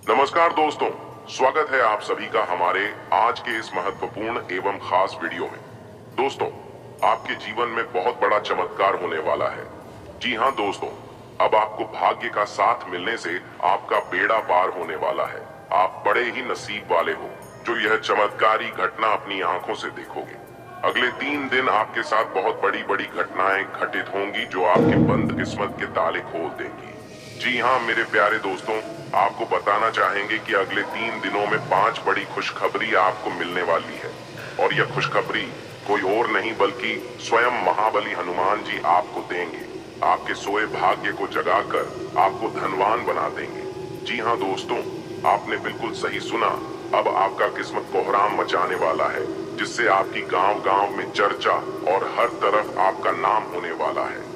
नमस्कार दोस्तों, स्वागत है आप सभी का हमारे आज के इस महत्वपूर्ण एवं खास वीडियो में। दोस्तों, आपके जीवन में बहुत बड़ा चमत्कार होने वाला है। जी हाँ दोस्तों, अब आपको भाग्य का साथ मिलने से आपका बेड़ा पार होने वाला है। आप बड़े ही नसीब वाले हो जो यह चमत्कारी घटना अपनी आंखों से देखोगे। अगले 3 दिन आपके साथ बहुत बड़ी बड़ी घटनाएं घटित होंगी जो आपके बंद किस्मत के ताले खोल देंगी। जी हाँ मेरे प्यारे दोस्तों, आपको बताना चाहेंगे कि अगले 3 दिनों में 5 बड़ी खुशखबरी आपको मिलने वाली है। और यह खुशखबरी कोई और नहीं बल्कि स्वयं महाबली हनुमान जी आपको देंगे। आपके सोए भाग्य को जगाकर आपको धनवान बना देंगे। जी हाँ दोस्तों, आपने बिल्कुल सही सुना। अब आपका किस्मत कोहराम मचाने वाला है, जिससे आपकी गांव गांव में चर्चा और हर तरफ आपका नाम होने वाला है।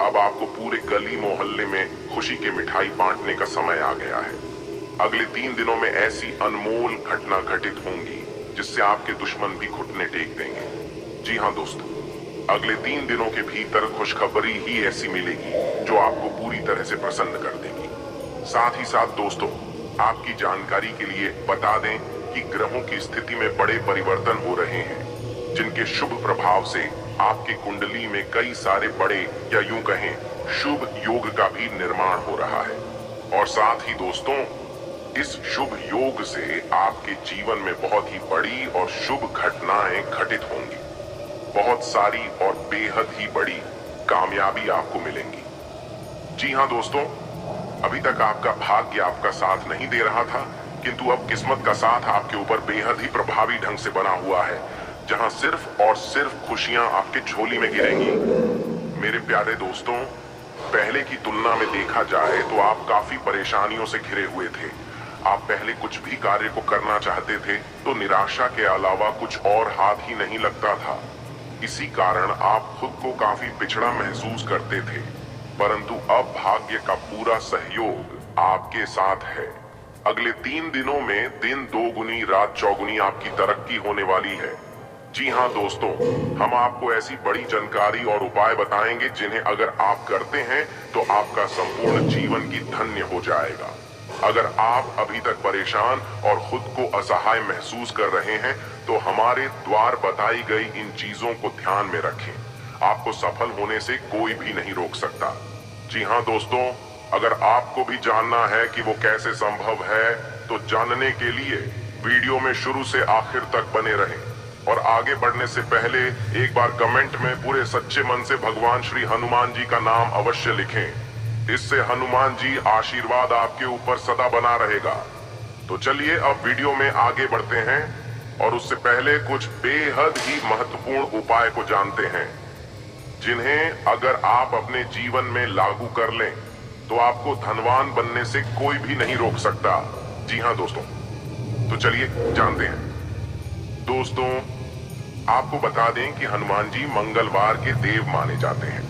अब आपको पूरे गली मोहल्ले में खुशी की मिठाई बांटने का समय आ गया है। अगले 3 दिनों में ऐसी अनमोल घटना घटित होंगी जिससे आपके दुश्मन भी घुटने टेक देंगे। जी हाँ दोस्तों, अगले 3 दिनों के भीतर खुशखबरी ही ऐसी मिलेगी जो आपको पूरी तरह से प्रसन्न कर देगी। साथ ही साथ दोस्तों, आपकी जानकारी के लिए बता दें कि ग्रहों की स्थिति में बड़े परिवर्तन हो रहे हैं, जिनके शुभ प्रभाव से आपकी कुंडली में कई सारे बड़े या यूं कहें शुभ योग का भी निर्माण हो रहा है। और साथ ही दोस्तों, इस शुभ योग से आपके जीवन में बहुत ही बड़ी और शुभ घटनाएं घटित होंगी। बहुत सारी और बेहद ही बड़ी कामयाबी आपको मिलेंगी। जी हाँ दोस्तों, अभी तक आपका भाग्य आपका साथ नहीं दे रहा था, किंतु अब किस्मत का साथ आपके ऊपर बेहद ही प्रभावी ढंग से बना हुआ है, जहां सिर्फ और सिर्फ खुशियां आपके झोली में गिरेंगी। मेरे प्यारे दोस्तों, पहले की तुलना में देखा जाए तो आप काफी परेशानियों से घिरे हुए थे। आप पहले कुछ भी कार्य को करना चाहते थे तो निराशा के अलावा कुछ और हाथ ही नहीं लगता था। इसी कारण आप खुद को काफी पिछड़ा महसूस करते थे, परंतु अब भाग्य का पूरा सहयोग आपके साथ है। अगले 3 दिनों में दिन 2 गुनी रात 4 गुनी आपकी तरक्की होने वाली है। जी हाँ दोस्तों, हम आपको ऐसी बड़ी जानकारी और उपाय बताएंगे जिन्हें अगर आप करते हैं तो आपका संपूर्ण जीवन की धन्य हो जाएगा। अगर आप अभी तक परेशान और खुद को असहाय महसूस कर रहे हैं तो हमारे द्वार बताई गई इन चीजों को ध्यान में रखें। आपको सफल होने से कोई भी नहीं रोक सकता। जी हाँ दोस्तों, अगर आपको भी जानना है कि वो कैसे संभव है तो जानने के लिए वीडियो में शुरू से आखिर तक बने रहें। और आगे बढ़ने से पहले एक बार कमेंट में पूरे सच्चे मन से भगवान श्री हनुमान जी का नाम अवश्य लिखें। इससे हनुमान जी आशीर्वाद आपके ऊपर सदा बना रहेगा। तो चलिए अब वीडियो में आगे बढ़ते हैं और उससे पहले कुछ बेहद ही महत्वपूर्ण उपाय को जानते हैं, जिन्हें अगर आप अपने जीवन में लागू कर लें तो आपको धनवान बनने से कोई भी नहीं रोक सकता। जी हाँ दोस्तों, तो चलिए जानते हैं। दोस्तों, आपको बता दें कि हनुमान जी मंगलवार के देव माने जाते हैं।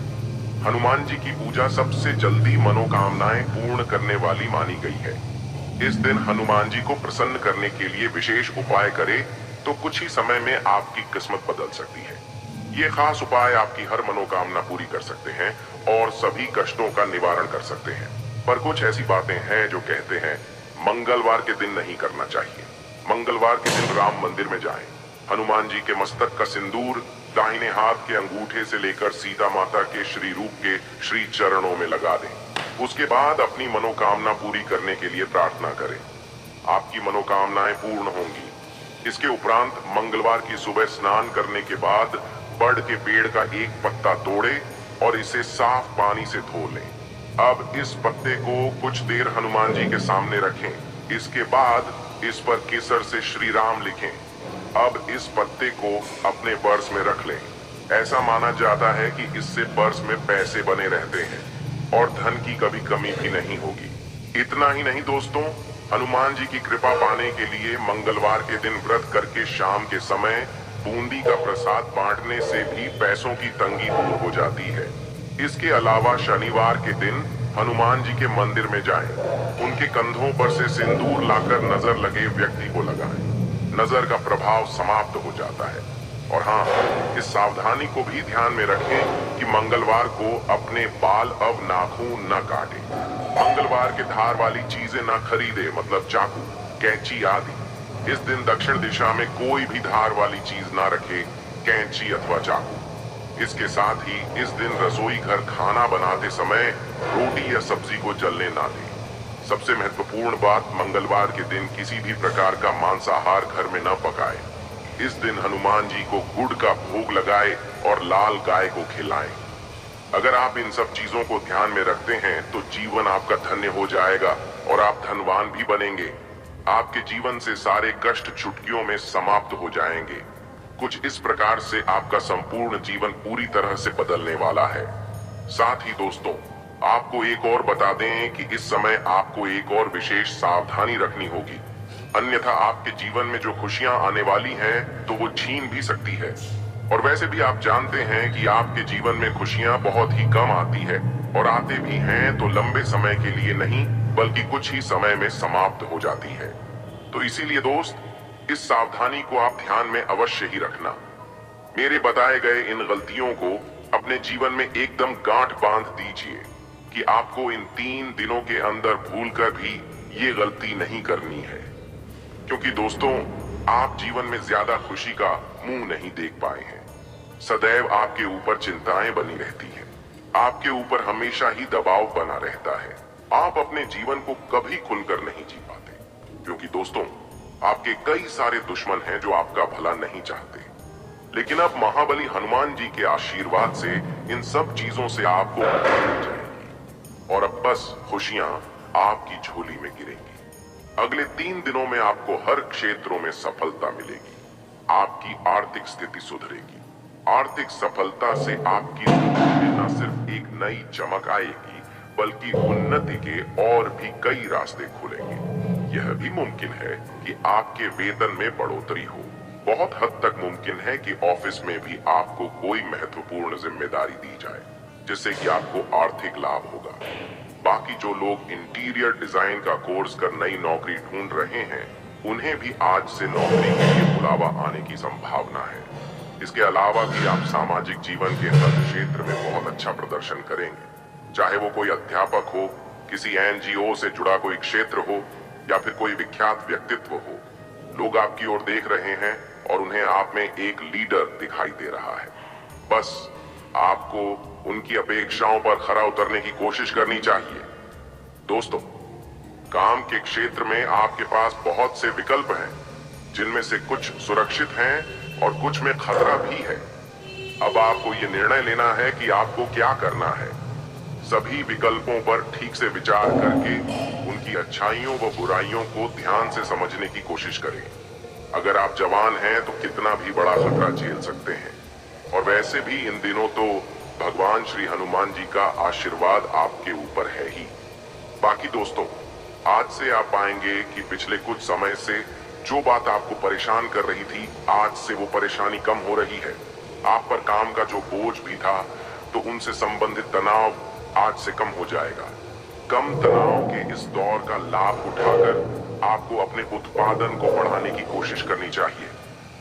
हनुमान जी की पूजा सबसे जल्दी मनोकामनाएं पूर्ण करने वाली मानी गई है। इस दिन हनुमान जी को प्रसन्न करने के लिए विशेष उपाय करें तो कुछ ही समय में आपकी किस्मत बदल सकती है। ये खास उपाय आपकी हर मनोकामना पूरी कर सकते हैं और सभी कष्टों का निवारण कर सकते हैं। पर कुछ ऐसी बातें हैं जो कहते हैं मंगलवार के दिन नहीं करना चाहिए। मंगलवार के दिन राम मंदिर में जाएं, हनुमान जी के मस्तक का सिंदूर दाहिने हाथ के अंगूठे से लेकर सीता माता के श्री रूप के श्री चरणों में लगा दें। उसके बाद अपनी मनोकामना पूरी करने के लिए प्रार्थना करें। आपकी मनोकामनाएं पूर्ण होंगी। इसके उपरांत मंगलवार की सुबह स्नान करने के बाद बड़ के पेड़ का एक पत्ता तोड़े और इसे साफ पानी से धो लें। अब इस पत्ते को कुछ देर हनुमान जी के सामने रखें। इसके बाद इस पर केसर से श्री राम लिखें। अब इस पत्ते को अपने पर्स में रख लें। ऐसा माना जाता है कि इससे पर्स में पैसे बने रहते हैं और धन की कभी कमी भी नहीं होगी। इतना ही नहीं दोस्तों, हनुमान जी की कृपा पाने के लिए मंगलवार के दिन व्रत करके शाम के समय बूंदी का प्रसाद बांटने से भी पैसों की तंगी दूर हो जाती है। इसके अलावा शनिवार के दिन हनुमान जी के मंदिर में जाएं। उनके कंधों पर से सिंदूर लाकर नजर लगे व्यक्ति को लगाएं। नजर का प्रभाव समाप्त हो जाता है। और हाँ, इस सावधानी को भी ध्यान में रखें कि मंगलवार को अपने बाल अब नाखून न काटें। मंगलवार के धार वाली चीजें ना खरीदे, मतलब चाकू, कैंची आदि। इस दिन दक्षिण दिशा में कोई भी धार वाली चीज ना रखे, कैंची अथवा चाकू। इसके साथ ही इस दिन रसोई घर खाना बनाते समय रोटी या सब्जी को जलने ना दें। सबसे महत्वपूर्ण बात, मंगलवार के दिन किसी भी प्रकार का मांसाहार घर में न पकाए। इस दिन हनुमान जी को गुड़ का भोग लगाए और लाल गाय को खिलाएं। अगर आप इन सब चीजों को ध्यान में रखते हैं तो जीवन आपका धन्य हो जाएगा और आप धनवान भी बनेंगे। आपके जीवन से सारे कष्ट चुटकियों में समाप्त हो जाएंगे। कुछ इस प्रकार से आपका संपूर्ण जीवन पूरी तरह से बदलने वाला है। साथ ही दोस्तों, आपको एक और बता दें कि इस समय आपको एक और विशेष सावधानी रखनी होगी, अन्यथा आपके जीवन में जो खुशियां आने वाली हैं तो वो छीन भी सकती है। और वैसे भी आप जानते हैं कि आपके जीवन में खुशियां बहुत ही कम आती है, और आते भी हैं तो लंबे समय के लिए नहीं, बल्कि कुछ ही समय में समाप्त हो जाती है। तो इसीलिए दोस्त, इस सावधानी को आप ध्यान में अवश्य ही रखना। मेरे बताए गए इन गलतियों को अपने जीवन में एकदम गांठ बांध दीजिए कि आपको इन 3 दिनों के अंदर भूलकर भी ये गलती नहीं करनी है। क्योंकि दोस्तों, आप जीवन में ज्यादा खुशी का मुंह नहीं देख पाए हैं। सदैव आपके ऊपर चिंताएं बनी रहती हैं। आपके ऊपर हमेशा ही दबाव बना रहता है। आप अपने जीवन को कभी खुलकर नहीं जी पाते, क्योंकि दोस्तों, आपके कई सारे दुश्मन हैं जो आपका भला नहीं चाहते। लेकिन अब महाबली हनुमान जी के आशीर्वाद से इन सब चीजों से आपको मुक्ति मिल जाएगी और अब बस खुशियां आपकी झोली में गिरेंगी। अगले 3 दिनों में आपको हर क्षेत्रों में सफलता मिलेगी। आपकी आर्थिक स्थिति सुधरेगी। आर्थिक सफलता से आपकी जिंदगी में न सिर्फ एक नई चमक आएगी, बल्कि उन्नति के और भी कई रास्ते खुलेंगे। यह भी मुमकिन है कि आपके वेतन में बढ़ोतरी हो। बहुत हद तक मुमकिन है कि ऑफिस में भी आपको कोई महत्वपूर्ण जिम्मेदारी दी जाए, जिससे कि आपको आर्थिक लाभ होगा। बाकी जो लोग इंटीरियर डिजाइन का कोर्स कर नई नौकरी ढूंढ रहे हैं, उन्हें भी आज से नौकरी के लिए बुलावा आने की संभावना है। इसके अलावा भी आप सामाजिक जीवन के हर क्षेत्र में बहुत अच्छा प्रदर्शन करेंगे, चाहे वो कोई अध्यापक हो, किसी एनजीओ से जुड़ा कोई क्षेत्र हो, या फिर कोई विख्यात व्यक्तित्व हो। लोग आपकी ओर देख रहे हैं और उन्हें आप में एक लीडर दिखाई दे रहा है। बस आपको उनकी अपेक्षाओं पर खरा उतरने की कोशिश करनी चाहिए। दोस्तों, काम के क्षेत्र में आपके पास बहुत से विकल्प हैं, जिनमें से कुछ सुरक्षित हैं और कुछ में खतरा भी है। अब आपको यह निर्णय लेना है कि आपको क्या करना है। सभी विकल्पों पर ठीक से विचार करके उनकी अच्छाइयों व बुराइयों को ध्यान से समझने की कोशिश करें। अगर आप जवान हैं तो कितना भी बड़ा खतरा झेल सकते हैं। और वैसे भी इन दिनों तो भगवान श्री हनुमान जी का आशीर्वाद आपके ऊपर है ही। बाकी दोस्तों, आज से आप पाएंगे कि पिछले कुछ समय से जो बात आपको परेशान कर रही थी, आज से वो परेशानी कम हो रही है। आप पर काम का जो बोझ भी था, तो उनसे संबंधित तनाव आज से कम हो जाएगा। कम तनाव के इस दौर का लाभ उठाकर आपको अपने उत्पादन को बढ़ाने की कोशिश करनी चाहिए।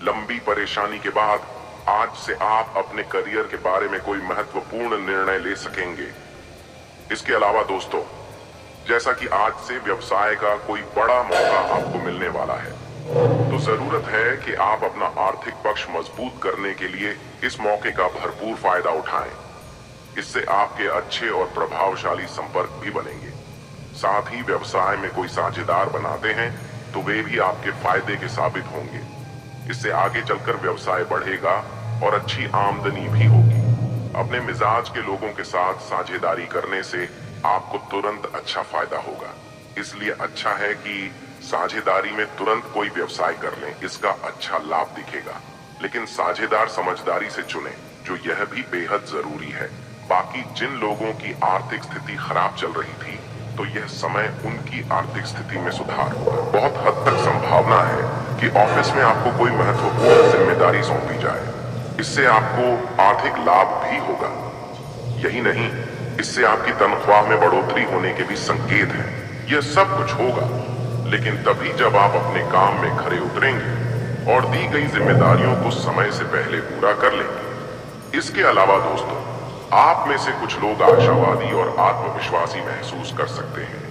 लंबी परेशानी के बाद आज से आप अपने करियर के बारे में कोई महत्वपूर्ण निर्णय ले सकेंगे। इसके अलावा दोस्तों, जैसा कि आज से व्यवसाय का कोई बड़ा मौका आपको मिलने वाला है, तो जरूरत है कि आप अपना आर्थिक पक्ष मजबूत करने के लिए इस मौके का भरपूर फायदा उठाएं। इससे आपके अच्छे और प्रभावशाली संपर्क भी बनेंगे। साथ ही व्यवसाय में कोई साझेदार बनाते हैं तो वे भी आपके फायदे के साबित होंगे। इससे आगे चलकर व्यवसाय बढ़ेगा और अच्छी आमदनी भी होगी। अपने मिजाज के लोगों के साथ साझेदारी करने से आपको तुरंत अच्छा फायदा होगा। इसलिए अच्छा है कि साझेदारी में तुरंत कोई व्यवसाय कर लें, इसका अच्छा लाभ दिखेगा। लेकिन साझेदार समझदारी से चुनें, जो यह भी बेहद जरूरी है। बाकी जिन लोगों की आर्थिक स्थिति खराब चल रही थी, तो यह समय उनकी आर्थिक स्थिति में सुधार होगा। बहुत हद तक संभावना है कि ऑफिस में आपको कोई महत्वपूर्ण जिम्मेदारी सौंपी जाए। इससे आपको आर्थिक लाभ भी होगा। यही नहीं, इससे आपकी तनख्वाह में बढ़ोतरी होने के भी संकेत हैं। यह सब कुछ होगा, लेकिन तभी जब आप अपने काम में खरे उतरेंगे। और दी गई जिम्मेदारियों को समय से पहले पूरा कर लेंगे। इसके अलावा दोस्तों, आप में से कुछ लोग आशावादी और आत्मविश्वासी महसूस कर सकते हैं।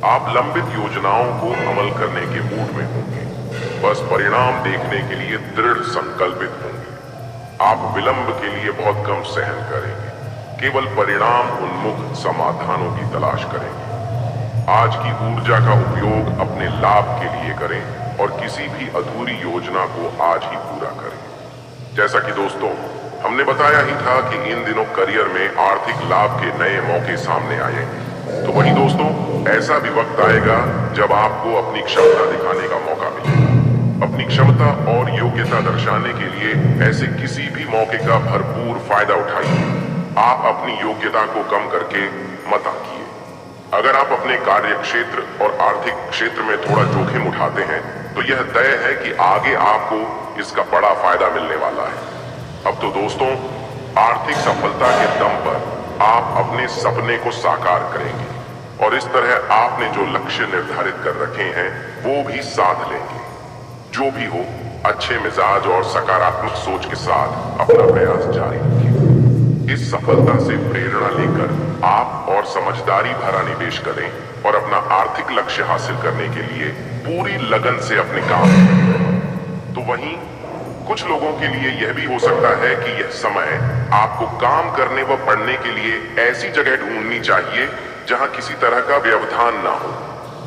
आप लंबित योजनाओं को अमल करने के मूड में होंगे, बस परिणाम देखने के लिए दृढ़ संकल्पित होंगे। आप विलंब के लिए बहुत कम सहन करेंगे, केवल परिणाम उन्मुख समाधानों की तलाश करेंगे। आज की ऊर्जा का उपयोग अपने लाभ के लिए करें और किसी भी अधूरी योजना को आज ही पूरा करें। जैसा कि दोस्तों हमने बताया ही था कि इन दिनों करियर में आर्थिक लाभ के नए मौके सामने आएंगे, तो वही दोस्तों ऐसा भी वक्त आएगा जब आपको अपनी क्षमता दिखाने का मौका मिलेगा। अपनी क्षमता और योग्यता दर्शाने के लिए ऐसे किसी भी मौके का भरपूर फायदा उठाइए। आप अपनी योग्यता को कम करके मत आंकिए। अगर आप अपने कार्य क्षेत्र और आर्थिक क्षेत्र में थोड़ा जोखिम उठाते हैं तो यह तय है कि आगे आपको इसका बड़ा फायदा मिलने वाला है। अब तो दोस्तों आर्थिक सफलता के दम पर आप अपने सपने को साकार करेंगे और इस तरह आपने जो लक्ष्य निर्धारित कर रखे हैं वो भी साध लेंगे। जो भी हो, अच्छे मिजाज और सकारात्मक सोच के साथ अपना प्रयास जारी रखें। इस सफलता से प्रेरणा लेकर आप और समझदारी भरा निवेश करें और अपना आर्थिक लक्ष्य हासिल करने के लिए पूरी लगन से अपने काम करें। तो वहीं कुछ लोगों के लिए यह भी हो सकता है कि यह समय आपको काम करने व पढ़ने के लिए ऐसी जगह ढूंढनी चाहिए जहां किसी तरह का व्यवधान ना हो।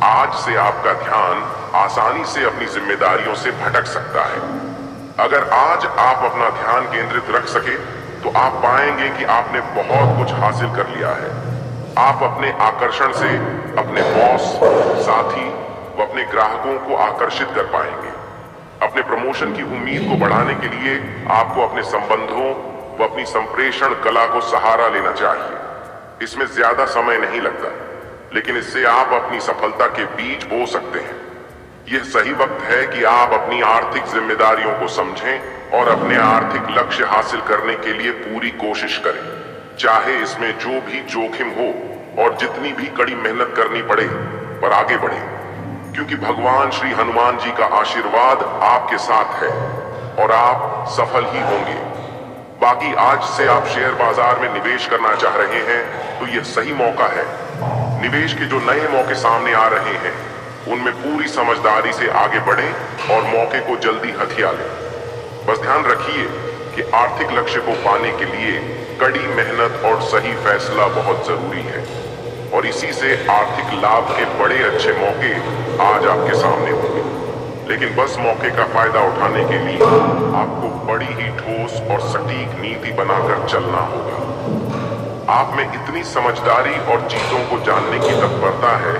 आज से आपका ध्यान आसानी से अपनी जिम्मेदारियों से भटक सकता है। अगर आज आप अपना ध्यान केंद्रित रख सके तो आप पाएंगे कि आपने बहुत कुछ हासिल कर लिया है। आप अपने आकर्षण से अपने बॉस, साथी व अपने ग्राहकों को आकर्षित कर पाएंगे। अपने प्रमोशन की उम्मीद को बढ़ाने के लिए आपको अपने संबंधों व अपनी संप्रेषण कला को सहारा लेना चाहिए। इसमें ज्यादा समय नहीं लगता, लेकिन इससे आप अपनी सफलता के बीज बो सकते हैं। यह सही वक्त है कि आप अपनी आर्थिक जिम्मेदारियों को समझें और अपने आर्थिक लक्ष्य हासिल करने के लिए पूरी कोशिश करें, चाहे इसमें जो भी जोखिम हो और जितनी भी कड़ी मेहनत करनी पड़े, पर आगे बढ़े, क्योंकि भगवान श्री हनुमान जी का आशीर्वाद आपके साथ है और आप सफल ही होंगे। बाकी आज से आप शेयर बाजार में निवेश करना चाह रहे हैं तो यह सही मौका है। निवेश के जो नए मौके सामने आ रहे हैं उनमें पूरी समझदारी से आगे बढ़ें और मौके को जल्दी हथिया लें। बस ध्यान रखिए कि आर्थिक लक्ष्य को पाने के लिए कड़ी मेहनत और सही फैसला बहुत जरूरी है और इसी से आर्थिक लाभ के बड़े अच्छे मौके आज आपके सामने होंगे। लेकिन बस मौके का फायदा उठाने के लिए आपको बड़ी ही ठोस और सटीक नीति बनाकर चलना होगा। आप में इतनी समझदारी और चीजों को जानने की तत्परता है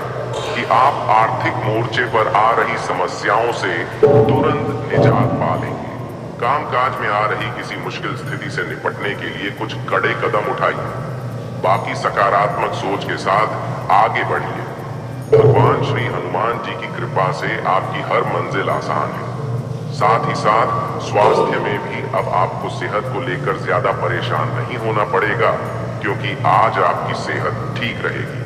कि आप आर्थिक मोर्चे पर आ रही समस्याओं से तुरंत निजात पा लेंगे। कामकाज में आ रही किसी मुश्किल स्थिति से निपटने के लिए कुछ कड़े कदम उठाइए। बाकी सकारात्मक सोच के साथ आगे बढ़िए। भगवान श्री हनुमान जी की कृपा से आपकी हर मंजिल आसान है। साथ ही साथ स्वास्थ्य में भी अब आपको सेहत को लेकर ज्यादा परेशान नहीं होना पड़ेगा, क्योंकि आज आपकी सेहत ठीक रहेगी।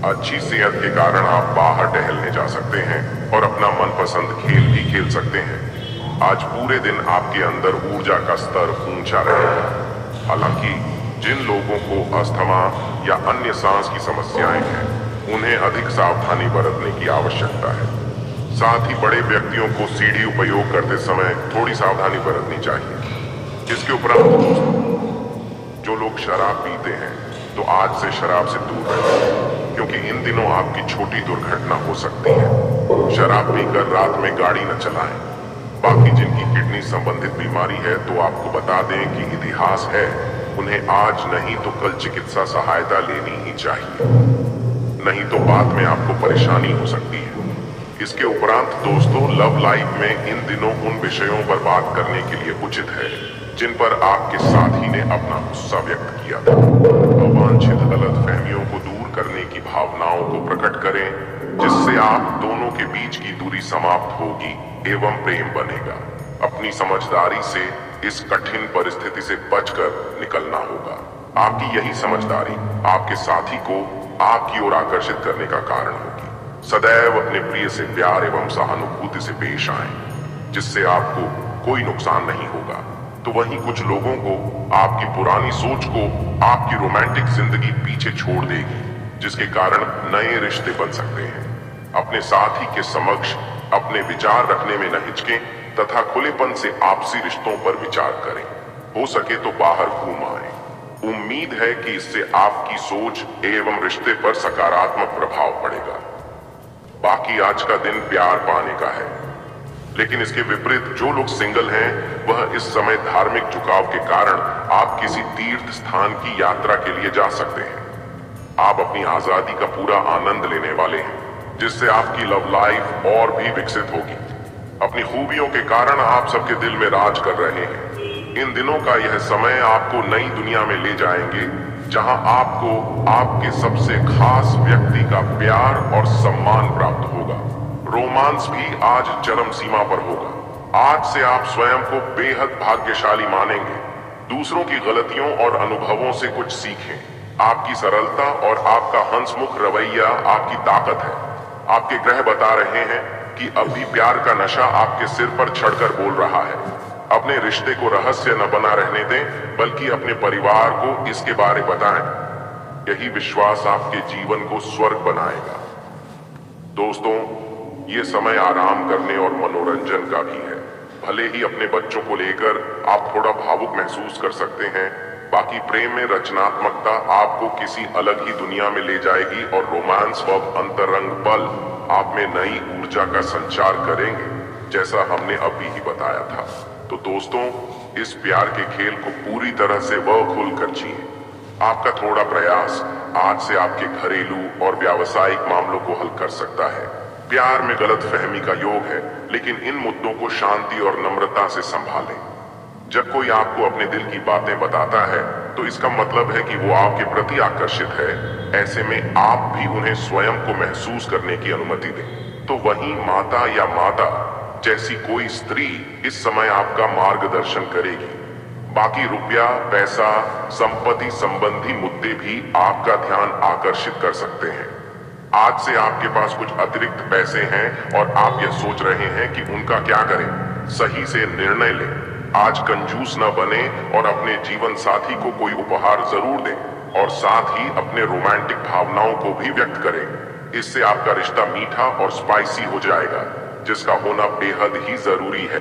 अच्छी सेहत के कारण आप बाहर टहलने जा सकते हैं और अपना मनपसंद खेल भी खेल सकते हैं। आज पूरे दिन आपके अंदर ऊर्जा का स्तर ऊंचा रहेगा। हालांकि जिन लोगों को अस्थमा या अन्य सांस की समस्याएं हैं उन्हें अधिक सावधानी बरतने की आवश्यकता है। साथ ही बड़े व्यक्तियों को सीढ़ी उपयोग करते समय थोड़ी सावधानी बरतनी चाहिए। इसके उपरांत जो लोग शराब पीते हैं तो आज से शराब से दूर रहें, क्योंकि इन दिनों आपकी छोटी दुर्घटना हो सकती है। शराब पीकर रात में गाड़ी न चलाएं। बाकी जिनकी किडनी संबंधित बीमारी है तो आपको बता दें कि इतिहास है, उन्हें आज नहीं तो कल चिकित्सा सहायता लेनी ही चाहिए, नहीं तो बाद में आपको परेशानी हो सकती है। इसके उपरांत दोस्तों, लव लाइफ में इन दिनों उन विषयों पर बात करने के लिए उचित है जिन पर आपके साथी ने अपना गुस्सा व्यक्त किया था। अवांछित गलतफहमियों को दूर करने की भावनाओं को प्रकट करें, जिससे आप दोनों के बीच की दूरी समाप्त होगी एवं प्रेम बनेगा। अपनी समझदारी से इस कठिन परिस्थिति से बचकर निकलना होगा। आपकी यही समझदारी आपके साथी को आपकी ओर आकर्षित करने का कारण होगी। सदैव अपने प्रिय से प्यार एवं सहानुभूति से पेश आएं। जिससे आपको कोई नुकसान नहीं होगा। तो वहीं कुछ लोगों को आपकी पुरानी सोच को आपकी रोमांटिक जिंदगी पीछे छोड़ देगी, जिसके कारण नए रिश्ते बन सकते हैं। अपने साथी के समक्ष अपने विचार रखने में न हिचकें तथा खुलेपन से आपसी रिश्तों पर विचार करें। हो सके तो बाहर घूम आए। उम्मीद है कि इससे आपकी सोच एवं रिश्ते पर सकारात्मक प्रभाव पड़ेगा। बाकी आज का दिन प्यार पाने का है, लेकिन इसके विपरीत जो लोग सिंगल हैं वह इस समय धार्मिक झुकाव के कारण आप किसी तीर्थ स्थान की यात्रा के लिए जा सकते हैं। आप अपनी आजादी का पूरा आनंद लेने वाले हैं, जिससे आपकी लव लाइफ और भी विकसित होगी। अपनी खूबियों के कारण आप सबके दिल में राज कर रहे हैं। इन दिनों का यह समय आपको नई दुनिया में ले जाएंगे, जहां आपको आपके सबसे खास व्यक्ति का प्यार और सम्मान प्राप्त होगा। रोमांस भी आज चरम सीमा पर होगा। आज से आप स्वयं को बेहद भाग्यशाली मानेंगे। दूसरों की गलतियों और अनुभवों से कुछ सीखें। आपकी सरलता और आपका हंसमुख रवैया आपकी ताकत है। आपके ग्रह बता रहे हैं कि अब भी प्यार का नशा आपके सिर पर चढ़कर बोल रहा है। अपने रिश्ते को रहस्य न बना रहने दें, बल्कि अपने परिवार को इसके बारे बताएं। यही विश्वास आपके जीवन को स्वर्ग बनाएगा। दोस्तों, ये समय आराम करने और मनोरंजन का भी है। भले ही अपने बच्चों को लेकर आप थोड़ा भावुक महसूस कर सकते हैं, बाकी प्रेम में रचनात्मकता आपको किसी अलग ही दुनिया में ले जाएगी और रोमांस व अंतरंग पल आप में नई ऊर्जा का संचार करेंगे, जैसा हमने अभी ही बताया था। तो दोस्तों, इस प्यार के खेल को पूरी तरह से खुलकर जिएं। आपका थोड़ा प्रयास आज से आपके घरेलू और व्यावसायिक मामलों को हल कर सकता है। प्यार में गलतफहमी का योग है, लेकिन इन मुद्दों को शांति और नम्रता से संभालें। जब कोई आपको अपने दिल की बातें बताता है, तो इसका मतलब है कि वो आपके प्रति आकर्षित है। ऐसे में आप भी उन्हें स्वयं को महसूस करने की अनुमति दें। तो वहीं माता या माता जैसी कोई स्त्री इस समय आपका मार्गदर्शन करेगी। बाकी रुपया, पैसा, संपत्ति संबंधी मुद्दे भी आपका ध्यान आकर्षित कर सकते हैं। आज से आपके पास कुछ अतिरिक्त पैसे हैं और आप यह सोच रहे हैं कि उनका क्या करें। सही से निर्णय लें। आज कंजूस न बने और अपने जीवन साथी को कोई उपहार जरूर दें और साथ ही अपने रोमांटिक भावनाओं को भी व्यक्त करें। इससे आपका रिश्ता मीठा और स्पाइसी हो जाएगा, जिसका होना बेहद ही जरूरी है।